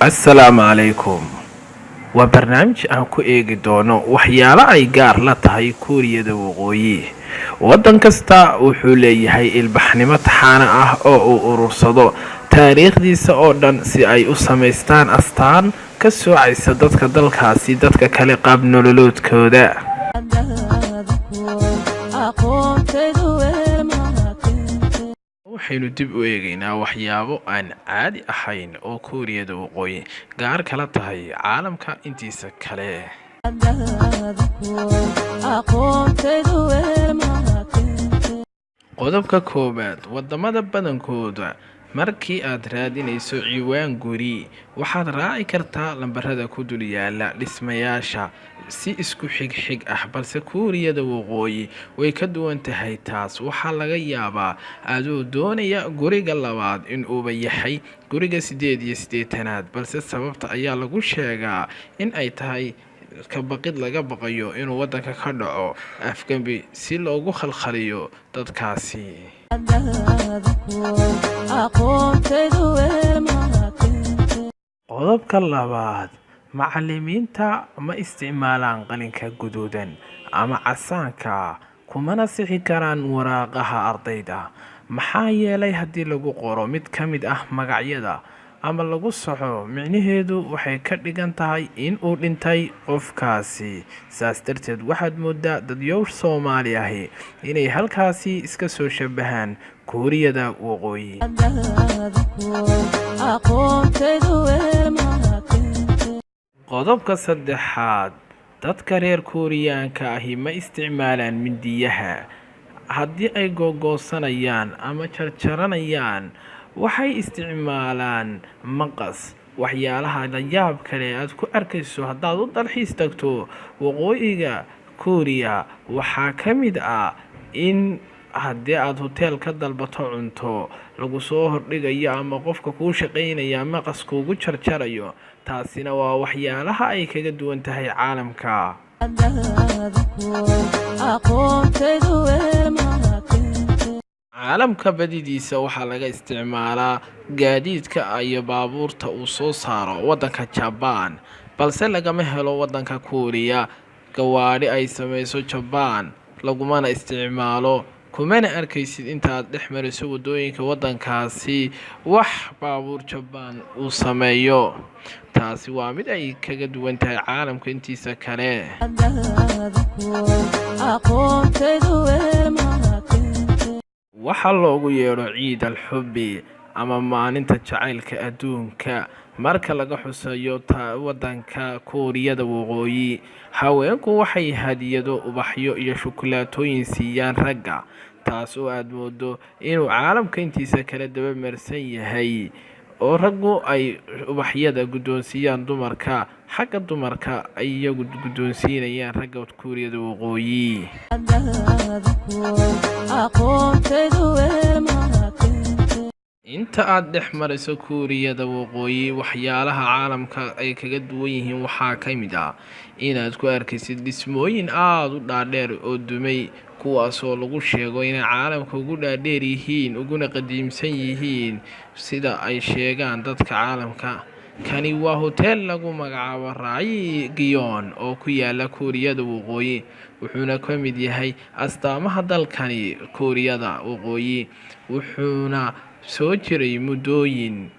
assalaamu calaykum. waa barnaamij aan ku eegi doono waxyaalo ay gaar la tahay kuuriyada waqooyi. waddan kasta wuxuu leeyahay ilbaxnimo taxaana ah oo uu urursado taariikhdiisa oo dhan si ay u samaystaan astaan ka soocaysa dadka dalkaasi dadka kale qaab nololoodkooda. waxaynu dib u eegaynaa waxyaabo aan caadi ahayn oo kuuriyada waqooyi gaar kala tahay caalamka intiisa kale. qodobka koowaad, wadamada badankooda markii aad raadinayso ciwaan guri waxaad raaci kartaa lambarada ku dul yaala dhismayaasha si isku xigxig ah, balse kuuriyada waqooyi way ka duwan tahay taas. waxaa laga yaabaa adoo doonaya guriga labaad inuuba yahay guriga 8aad, balse sababta ayaa lagu sheegaa in ay tahay ka baqid laga baqayo inuu wadanka ka dhaco afgembi si loogu khalkhaliyo dadkaasi. qodobka labaad, macalimiinta ma isticmaalaan qalinka guduudan ama casaanka, kumana sixi karaan waraaqaha ardayda. maxaa yeelay haddii lagu qoro mid ka mid ah magacyada ama lagu soxo, micnaheedu waxay ka dhigan tahay in uu dhintay qofkaasi. saas darteed waxaad moodaa dadyow Soomaali ahi inay halkaasi iska soo shabahaan kuuriyada waqooyi. qodobka saddexaad, dadka reer kuuriyaanka ahi ma isticmaalaan mindiyaha. haddii ay googoosanayaan ama jarjaranayaan waxay isticmaalaan maqas. waxyaalaha la yaab kale aad ku arkayso haddaad u dalxiis tagto waqooyiga kuuriya waxaa ka mid ah in haddii aad hoteel ka dalbato cunto lagu soo hordhigayo ama qofka kuu shaqaynaya maqas kuugu jarjarayo. taasina waa waxyaalaha ay kaga duwan tahay caalamka. caalamka badidiisa waxaa laga isticmaalaa gaadiidka iyo baabuurta uu soo saaro wadanka Japan, balse lagama helo wadanka Kuuriya. gawaadhi ay samayso Japan lagumana isticmaalo, kumana arkaysid intaad dhex mariso wadooyinka wadankaasi wax baabuur Japan uu sameeyo. taasi waa mid ay kaga duwan tahay caalamka intiisa kale. waxaa loogu yeedho ciid al-xubbi ama maalinta jacaylka adduunka marka laga xusayo wadanka kuuriyada waqooyi. haweenku waxay hadiyado, ubaxyo iyo shukulaatooyin siiyaan ragga, taas oo aad moodo inuu caalamka intiisa kale daba marsan yahay, oo raggu ay ubaxyada guddoonsiiyaan dumarka, xagga dumarka ay iyagu guddoonsiinayaan ragga kuuriyada waqooyi. inta aad dhex mariso kuuriyada waqooyi waxyaalaha caalamka ay kaga duwan yihiin waxaa ka mid ah inaad ku arkaysid dhismooyin aada u dhaadheer oo dumay, kuwaasoo lagu sheego inay caalamka ugu dhaadheer yihiin uguna qadiimsan yihiin sida ay sheegaan dadka caalamka. kani waa hoteel lagu magacaabo Rai Gion oo ku yaala kuuriyada waqooyi, wuxuuna ka mid yahay astaamaha dalkani kuuriyada waqooyi, wuxuuna soo jiray muddooyin